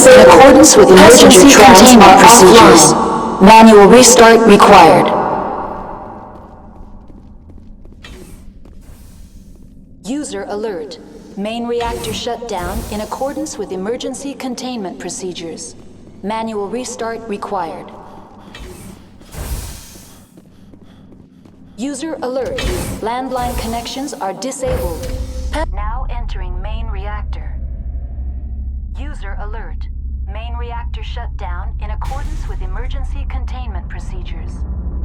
in accordance with emergency containment procedures. Manual restart required. User alert. Main reactor shut down in accordance with emergency containment procedures. Manual restart required. User alert. Landline connections are disabled. Now entering main reactor. User alert. Main reactor shut down in accordance with emergency containment procedures.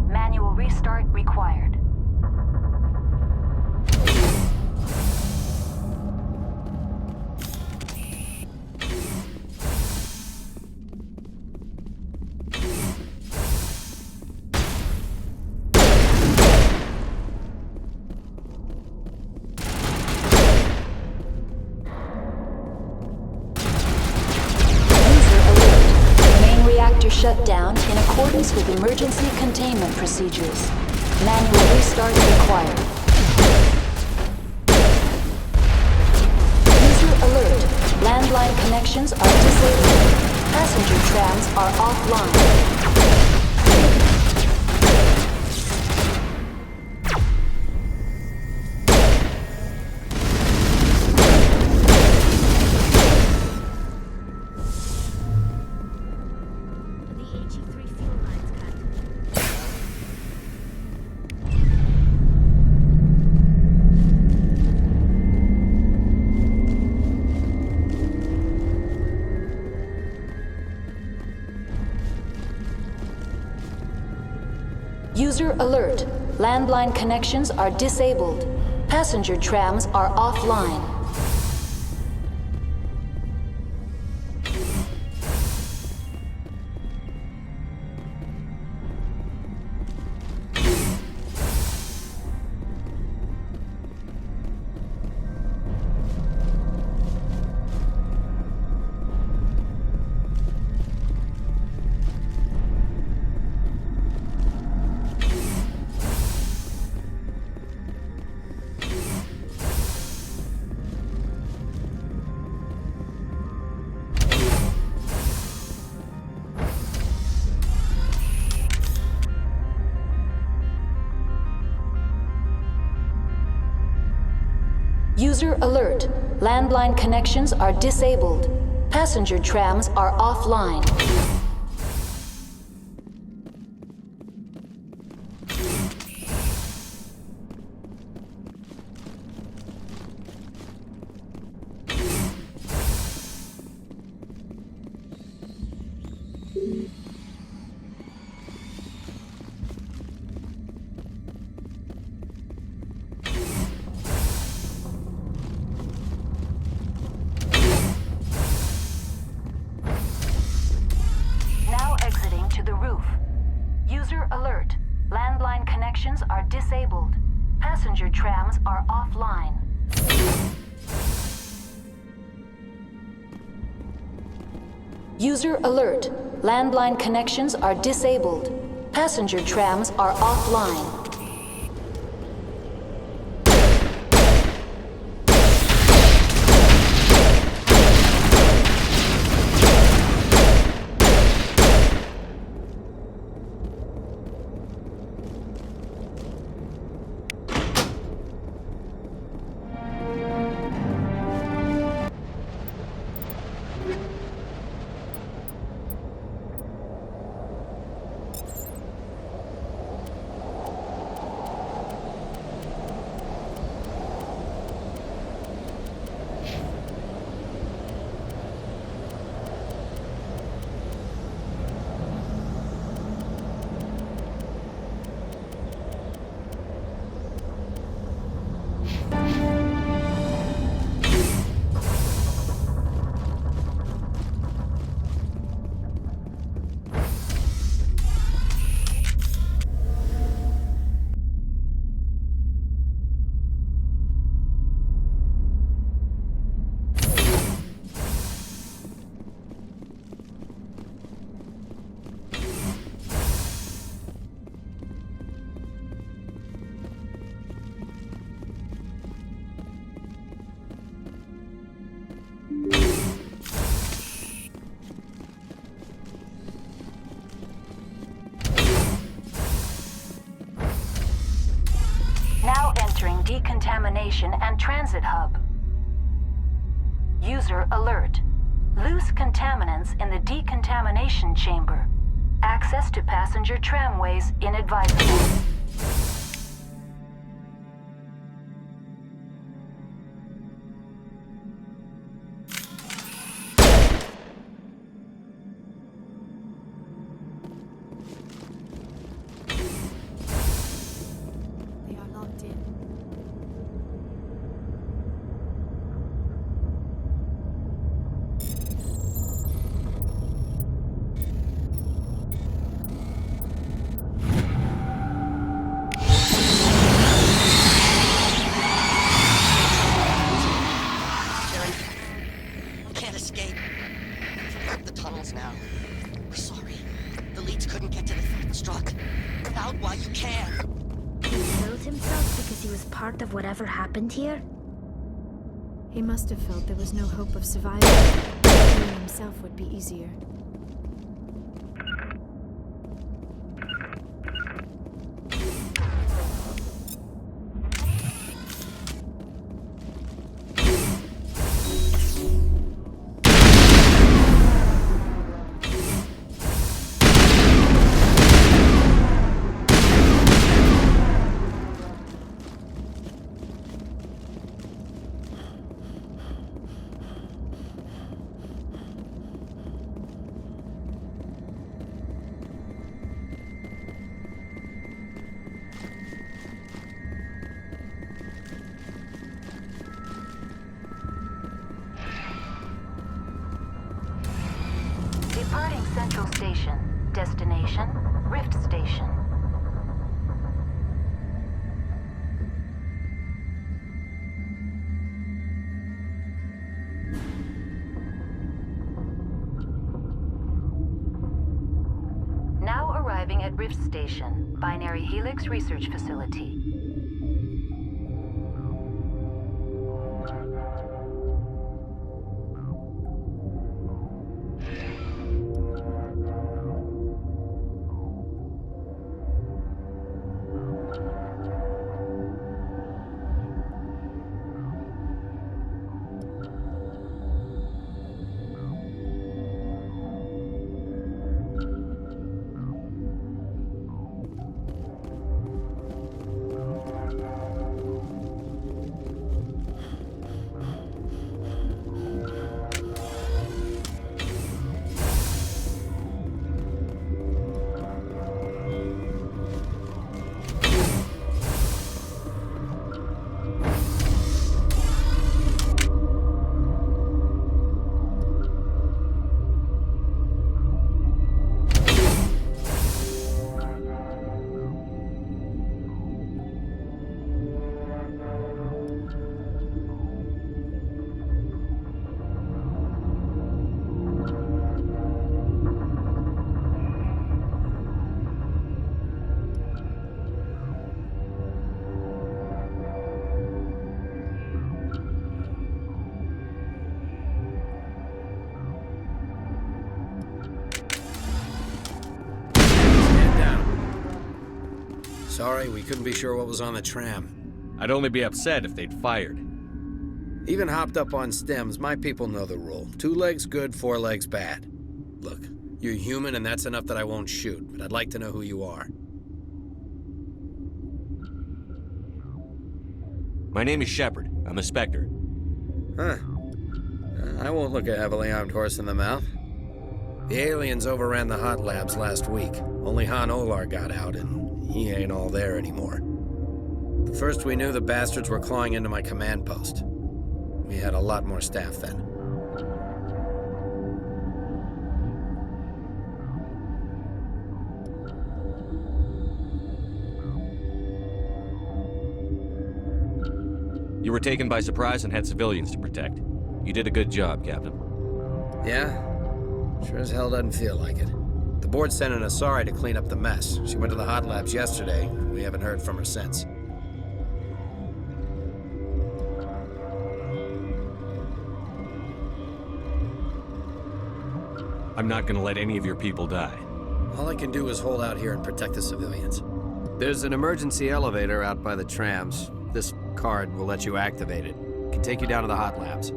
Manual restart required. Shut down in accordance with emergency containment procedures. Manual restart required. User alert. Landline connections are disabled. Passenger trams are offline. User alert. Landline connections are disabled. Passenger trams are offline. User alert. Landline connections are disabled. Passenger trams are offline. Alert. Landline connections are disabled. Passenger trams are offline. User alert. Landline connections are disabled. Passenger trams are offline. decontamination and transit hub. User alert. Loose contaminants in the decontamination chamber. Access to passenger tramways inadvisable. They are locked in. Now. We're sorry. The leads couldn't get to the third truck. Without why you can. He killed himself because he was part of whatever happened here? He must have felt there was no hope of survival. Killing himself would be easier. Departing Central Station. Destination, Rift Station. Now arriving at Rift Station, Binary Helix Research Facility. Sorry, we couldn't be sure what was on the tram. I'd only be upset if they'd fired. Even hopped up on stems, my people know the rule. 2 legs good, 4 legs bad. Look, you're human and that's enough that I won't shoot, but I'd like to know who you are. My name is Shepard. I'm a Spectre. Huh. I won't look a heavily armed horse in the mouth. The aliens overran the hot labs last week. Only Han Olar got out, and he ain't all there anymore. The first we knew, the bastards were clawing into my command post. We had a lot more staff then. You were taken by surprise and had civilians to protect. You did a good job, Captain. Yeah? Sure as hell doesn't feel like it. The board sent an Asari to clean up the mess. She went to the hot labs yesterday. We haven't heard from her since. I'm not gonna let any of your people die. All I can do is hold out here and protect the civilians. There's an emergency elevator out by the trams. This card will let you activate it. Can take you down to the hot labs.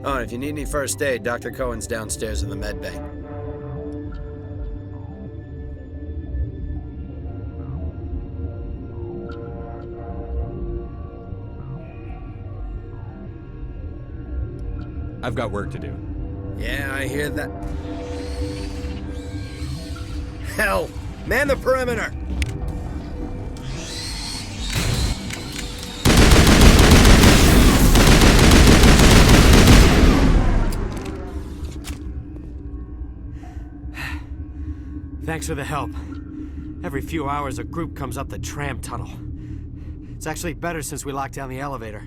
Oh, and if you need any first aid, Dr. Cohen's downstairs in the med bay. I've got work to do. Yeah, I hear that. Hell! Man the perimeter! Thanks for the help. Every few hours, a group comes up the tram tunnel. It's actually better since we locked down the elevator.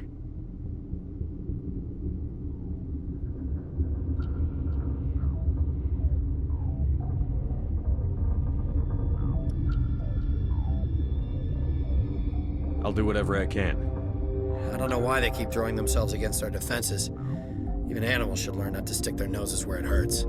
I'll do whatever I can. I don't know why they keep throwing themselves against our defenses. Even animals should learn not to stick their noses where it hurts.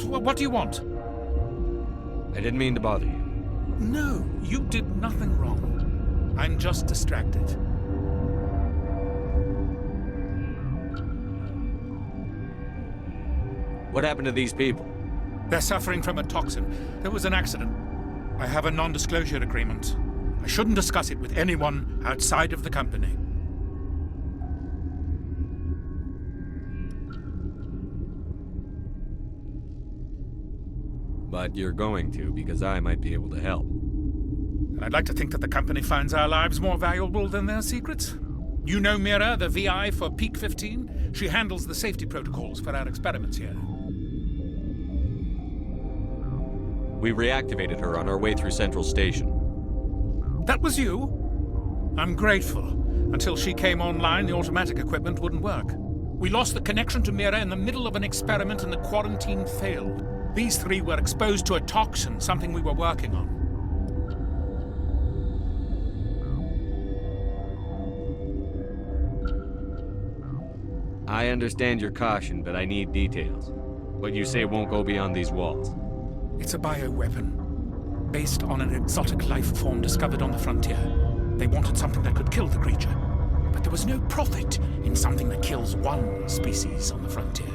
What do you want? I didn't mean to bother you. No, you did nothing wrong. I'm just distracted. What happened to these people? They're suffering from a toxin. There was an accident. I have a non-disclosure agreement. I shouldn't discuss it with anyone outside of the company. But you're going to, because I might be able to help. I'd like to think that the company finds our lives more valuable than their secrets. You know Mira, the VI for Peak 15? She handles the safety protocols for our experiments here. We reactivated her on our way through Central Station. That was you? I'm grateful. Until she came online, the automatic equipment wouldn't work. We lost the connection to Mira in the middle of an experiment and the quarantine failed. These three were exposed to a toxin, something we were working on. I understand your caution, but I need details. What you say won't go beyond these walls. It's a bioweapon, based on an exotic life form discovered on the frontier. They wanted something that could kill the creature, but there was no profit in something that kills one species on the frontier.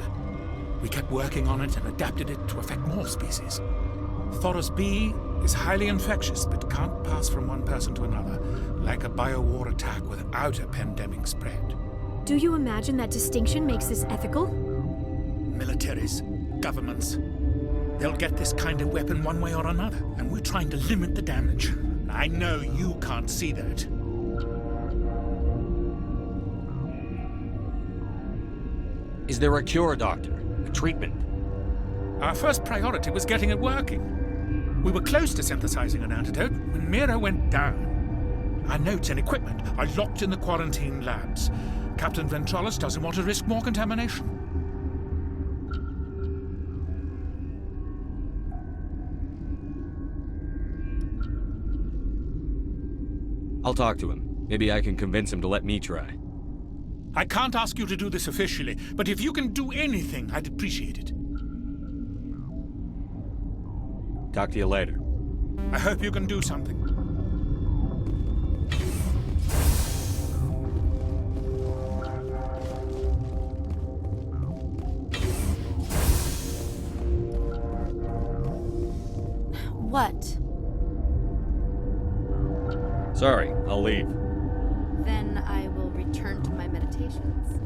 We kept working on it and adapted it to affect more species. Thoros B is highly infectious, but can't pass from one person to another, like a biowar attack without a pandemic spread. Do you imagine that distinction makes this ethical? Militaries, governments, they'll get this kind of weapon one way or another, and we're trying to limit the damage. I know you can't see that. Is there a cure, Doctor? A treatment? Our first priority was getting it working. We were close to synthesizing an antidote when Mira went down. Our notes and equipment are locked in the quarantine labs. Captain Ventralis doesn't want to risk more contamination. I'll talk to him. Maybe I can convince him to let me try. I can't ask you to do this officially, but if you can do anything, I'd appreciate it. Talk to you later. I hope you can do something. What? Sorry, I'll leave. Then I will return to my meditations.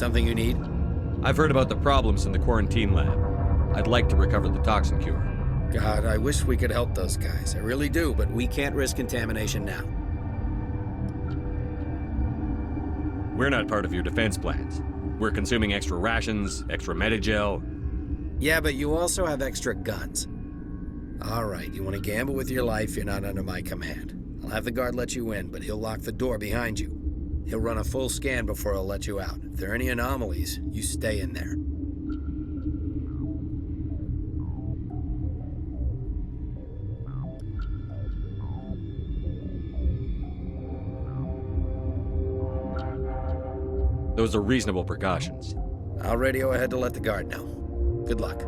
Something you need? I've heard about the problems in the quarantine lab. I'd like to recover the toxin cure. God, I wish we could help those guys. I really do, but we can't risk contamination now. We're not part of your defense plans. We're consuming extra rations, extra Medigel. Yeah, but you also have extra guns. All right, you want to gamble with your life, you're not under my command. I'll have the guard let you in, but he'll lock the door behind you. He'll run a full scan before he'll let you out. If there are any anomalies, you stay in there. Those are reasonable precautions. I'll radio ahead to let the guard know. Good luck.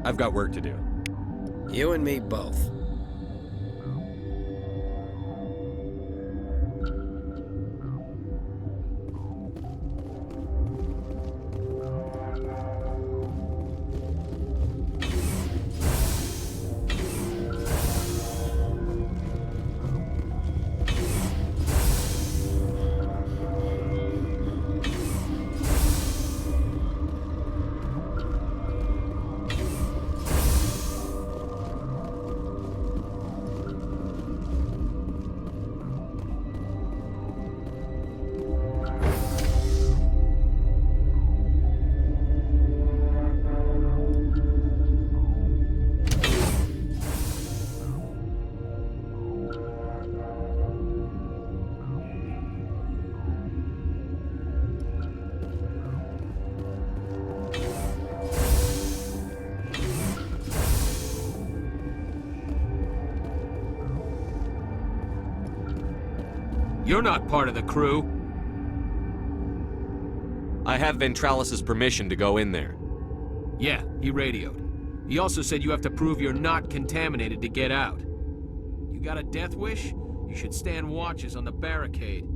I've got work to do. You and me both. You're not part of the crew. I have Ventralis's permission to go in there. Yeah, he radioed. He also said you have to prove you're not contaminated to get out. You got a death wish? You should stand watches on the barricade.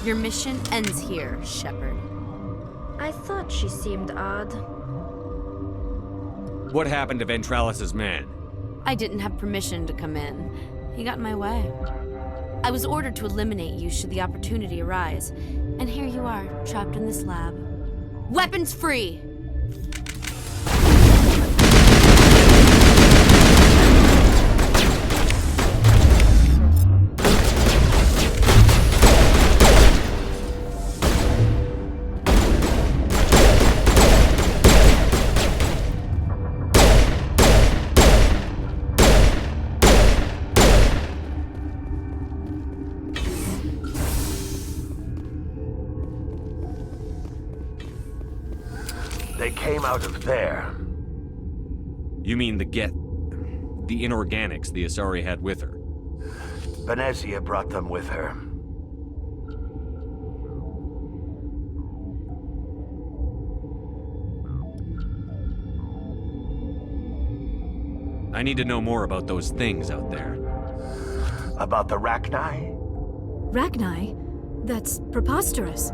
Your mission ends here, Shepard. I thought she seemed odd. What happened to Ventralis's man? I didn't have permission to come in. He got in my way. I was ordered to eliminate you should the opportunity arise. And here you are, trapped in this lab. Weapons free! They came out of there. You mean the inorganics the Asari had with her? Venezia brought them with her. I need to know more about those things out there. About the Rachni? Rachni? That's preposterous.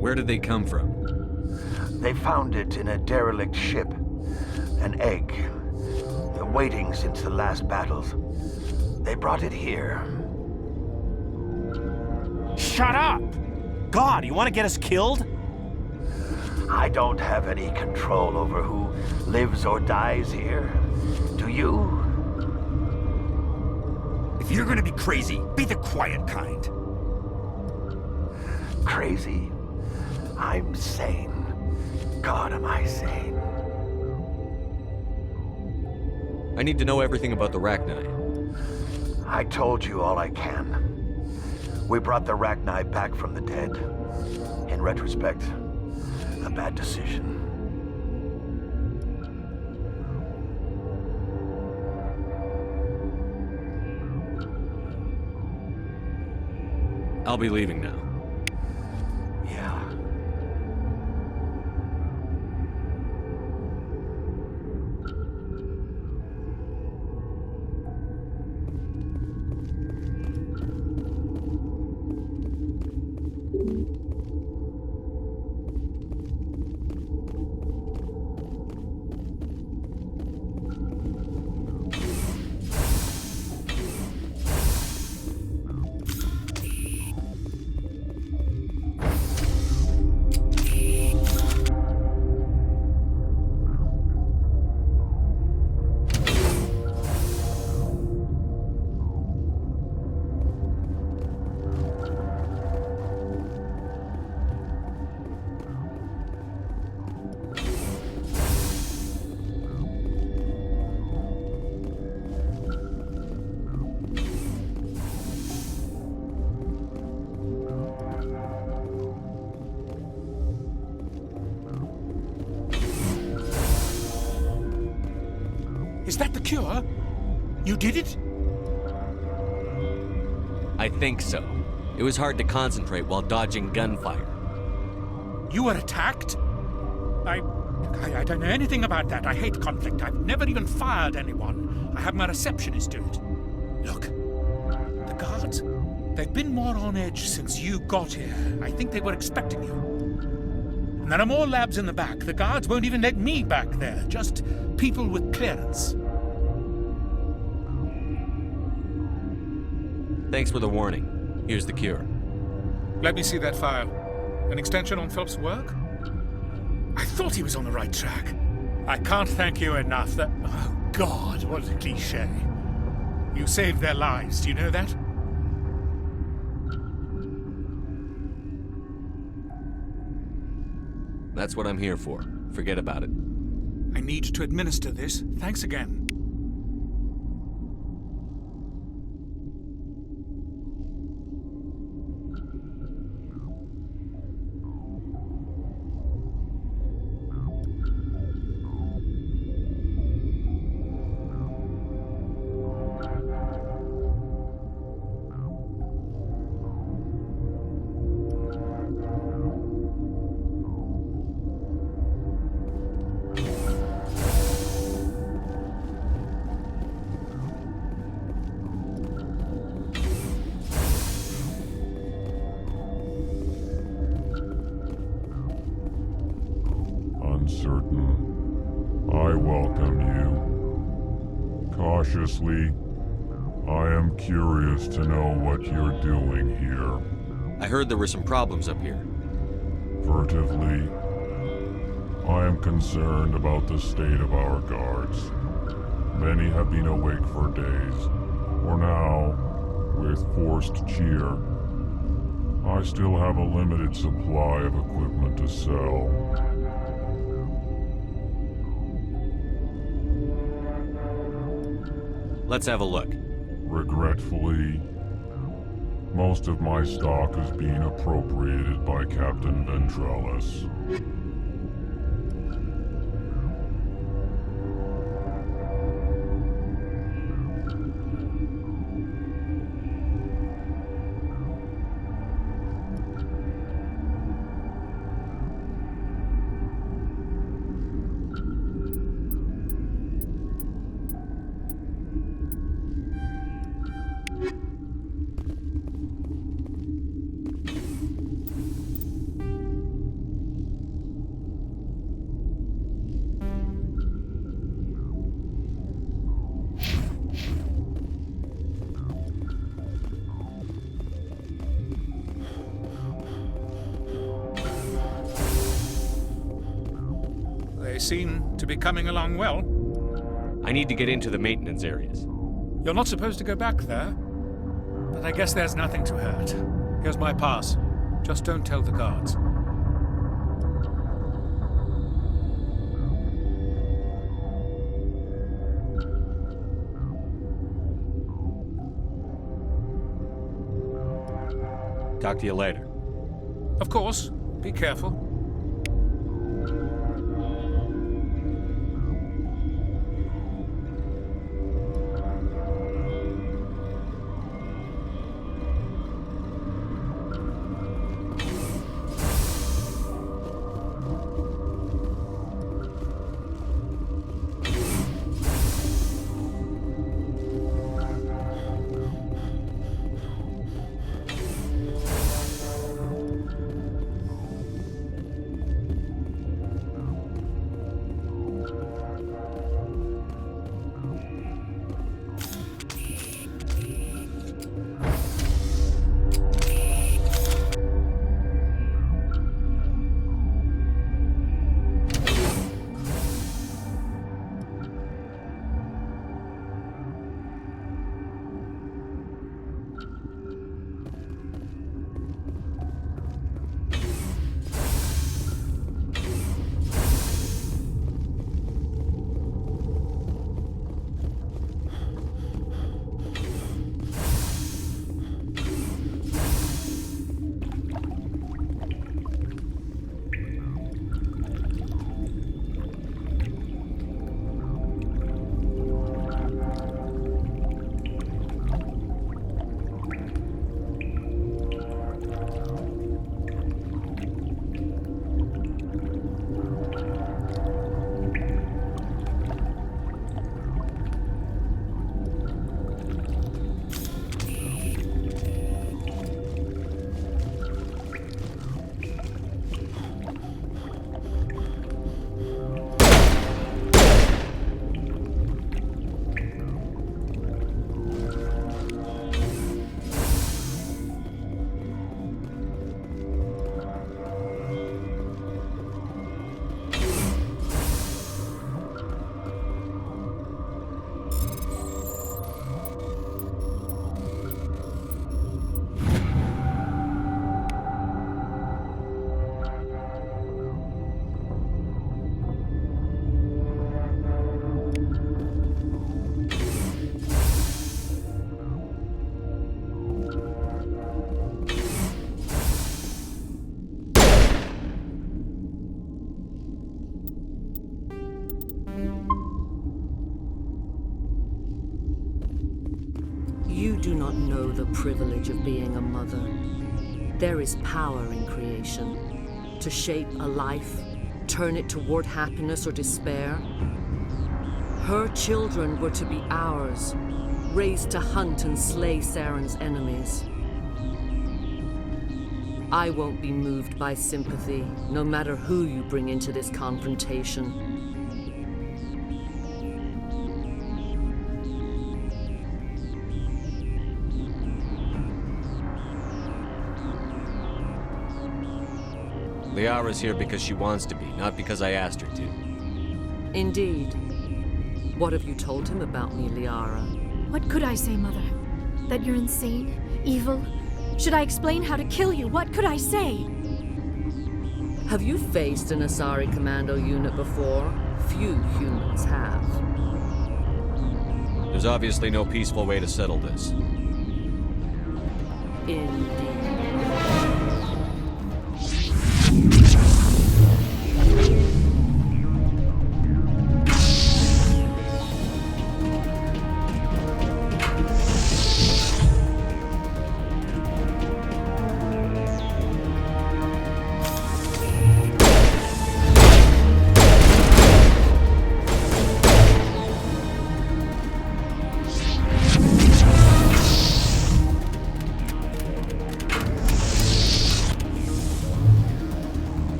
Where did they come from? They found it in a derelict ship. An egg. Waiting since the last battles. They brought it here. Shut up! God, you want to get us killed? I don't have any control over who lives or dies here. Do you? If you're gonna be crazy, be the quiet kind. Crazy? I'm sane. God, am I sane? I need to know everything about the Rachni. I told you all I can. We brought the Rachni back from the dead. In retrospect, a bad decision. I'll be leaving now. Yeah. Is that the cure? You did it? I think so. It was hard to concentrate while dodging gunfire. You were attacked? I don't know anything about that. I hate conflict. I've never even fired anyone. I have my receptionist do it. Look, the guards, they've been more on edge since you got here. I think they were expecting you. And there are more labs in the back. The guards won't even let me back there. Just people with clearance. Thanks for the warning. Here's the cure. Let me see that file. An extension on Phelps' work? I thought he was on the right track. I can't thank you enough. That... Oh, God, what a cliché. You saved their lives, do you know that? That's what I'm here for. Forget about it. I need to administer this. Thanks again. Uncertain, I welcome you. Cautiously, I am curious to know what you're doing here. I heard there were some problems up here. Furtively, I am concerned about the state of our guards. Many have been awake for days, or now, with forced cheer. I still have a limited supply of equipment to sell. Let's have a look. Regretfully, most of my stock is being appropriated by Captain Ventrellis. seem to be coming along well. I need to get into the maintenance areas. You're not supposed to go back there, but I guess there's nothing to hurt. Here's my pass. Just don't tell the guards. Talk to you later. Of course. Be careful. You do not know the privilege of being a mother. There is power in creation. To shape a life, turn it toward happiness or despair. Her children were to be ours, raised to hunt and slay Saren's enemies. I won't be moved by sympathy, no matter who you bring into this confrontation. Liara's here because she wants to be, not because I asked her to. Indeed. What have you told him about me, Liara? What could I say, Mother? That you're insane? Evil? Should I explain how to kill you? What could I say? Have you faced an Asari commando unit before? Few humans have. There's obviously no peaceful way to settle this. Indeed.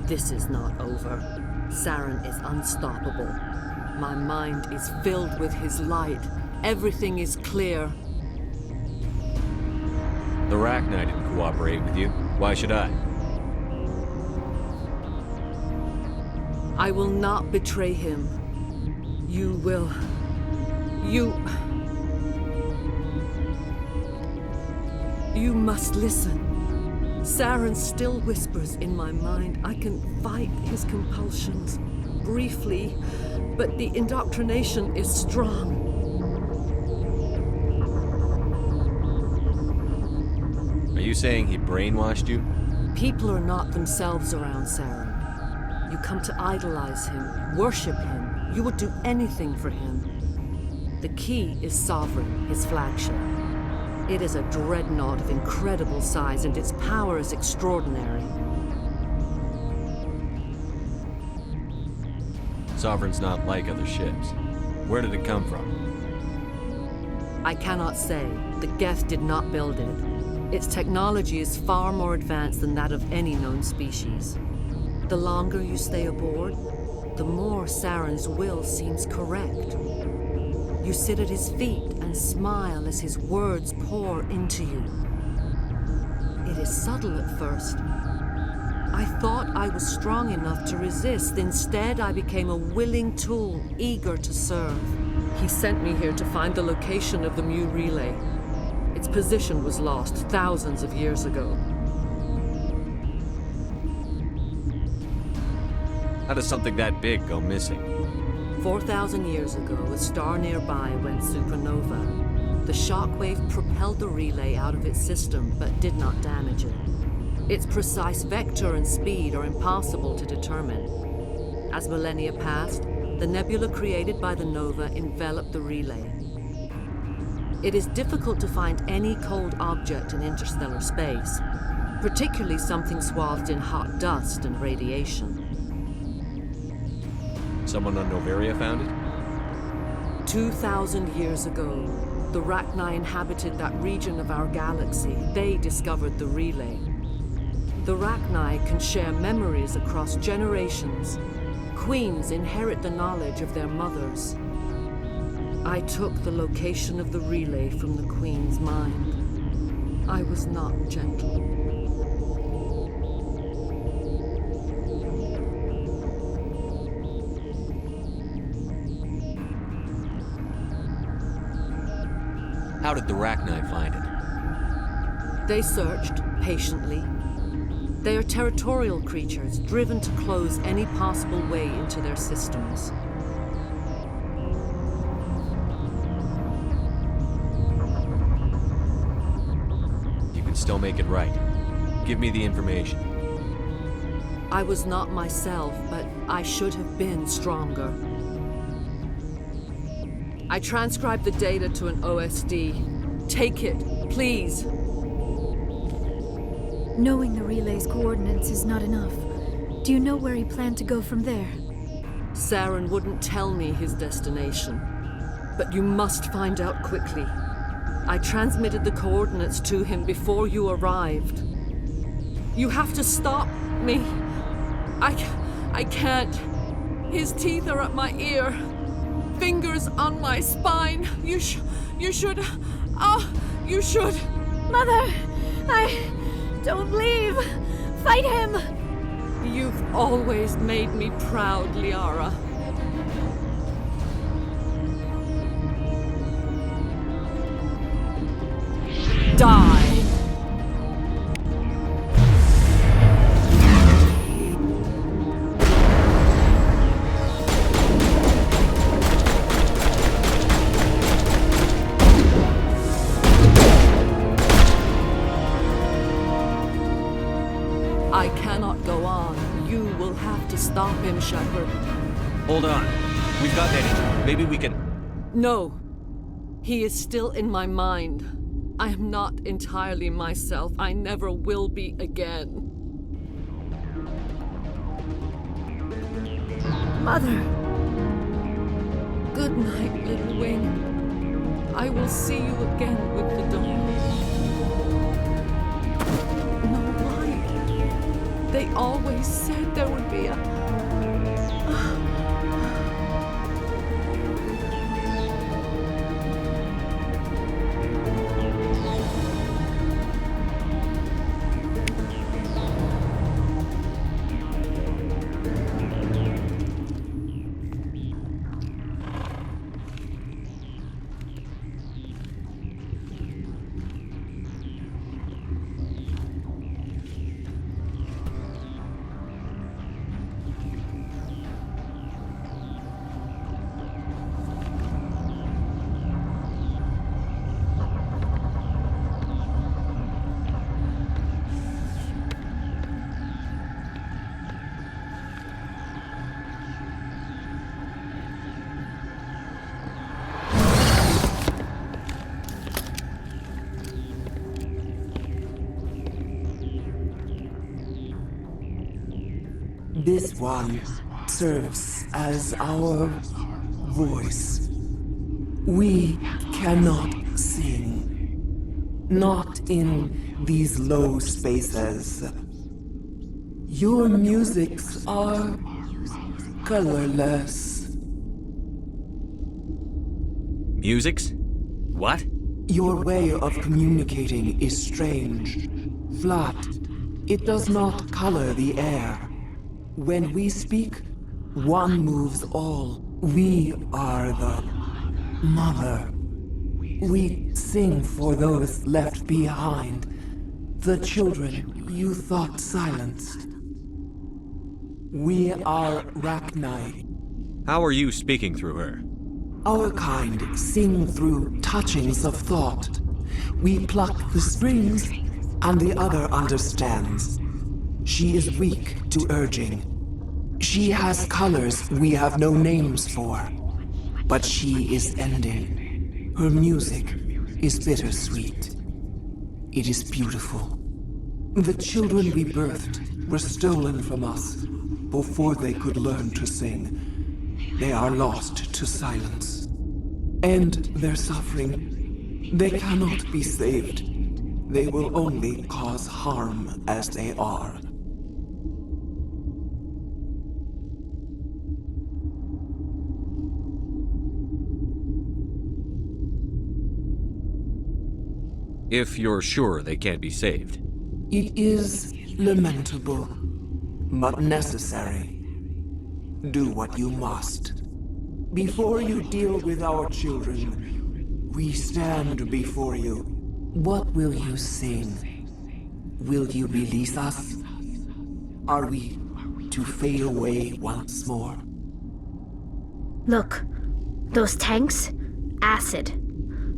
This is not over. Saren is unstoppable. My mind is filled with his light. Everything is clear. The Rachni didn't cooperate with you. Why should I? I will not betray him. You will. You must listen. Saren still whispers in my mind. I can fight his compulsions, briefly, but the indoctrination is strong. Are you saying he brainwashed you? People are not themselves around Saren. You come to idolize him, worship him. You would do anything for him. The key is Sovereign, his flagship. It is a dreadnought of incredible size, and its power is extraordinary. Sovereign's not like other ships. Where did it come from? I cannot say. The Geth did not build it. Its technology is far more advanced than that of any known species. The longer you stay aboard, the more Saren's will seems correct. You sit at his feet and smile as his words pour into you. It is subtle at first. I thought I was strong enough to resist. Instead, I became a willing tool, eager to serve. He sent me here to find the location of the Mu relay. Its position was lost thousands of years ago. How does something that big go missing? 4,000 years ago, a star nearby went supernova. The shockwave propelled the relay out of its system, but did not damage it. Its precise vector and speed are impossible to determine. As millennia passed, the nebula created by the nova enveloped the relay. It is difficult to find any cold object in interstellar space, particularly something swathed in hot dust and radiation. Someone on Noveria found it? 2,000 years ago, the Rachni inhabited that region of our galaxy. They discovered the relay. The Rachni can share memories across generations. Queens inherit the knowledge of their mothers. I took the location of the relay from the Queen's mind. I was not gentle. How did the Rachni find it? They searched, patiently. They are territorial creatures, driven to close any possible way into their systems. You can still make it right. Give me the information. I was not myself, but I should have been stronger. I transcribed the data to an OSD. Take it, please. Knowing the relay's coordinates is not enough. Do you know where he planned to go from there? Saren wouldn't tell me his destination. But you must find out quickly. I transmitted the coordinates to him before you arrived. You have to stop me. I can't. His teeth are at my ear. Fingers on my spine. You should. You should. Mother! Don't leave! Fight him! You've always made me proud, Liara. Die! I cannot go on. You will have to stop him, Shepard. Hold on. We've got energy. Maybe we can... No. He is still in my mind. I am not entirely myself. I never will be again. Mother! Good night, little wing. I will see you again with the dawn. No light. They always said there would be a... This one serves as our voice. We cannot sing. Not in these low spaces. Your musics are colorless. Musics? What? Your way of communicating is strange. Flat. It does not color the air. When we speak, one moves all. We are the mother. We sing for those left behind. The children you thought silenced. We are Rachni. How are you speaking through her? Our kind sing through touchings of thought. We pluck the strings, and the other understands. She is weak to urging. She has colors we have no names for. But she is ending. Her music is bittersweet. It is beautiful. The children we birthed were stolen from us before they could learn to sing. They are lost to silence. And their suffering, they cannot be saved. They will only cause harm as they are. If you're sure they can't be saved. It is lamentable, but necessary. Do what you must. Before you deal with our children, we stand before you. What will you sing? Will you release us? Are we to fade away once more? Look, those tanks? Acid.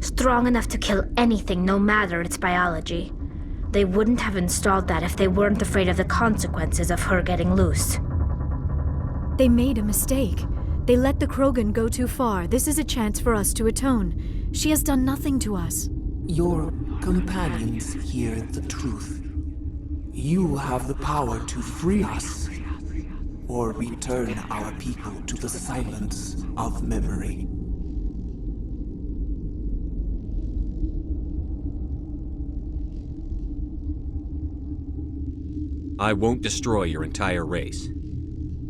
Strong enough to kill anything, no matter its biology. They wouldn't have installed that if they weren't afraid of the consequences of her getting loose. They made a mistake. They let the Krogan go too far. This is a chance for us to atone. She has done nothing to us. Your companions hear the truth. You have the power to free us, or return our people to the silence of memory. I won't destroy your entire race.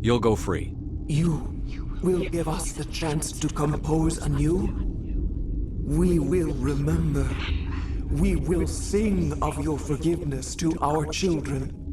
You'll go free. You will give us the chance to compose anew? We will remember. We will sing of your forgiveness to our children.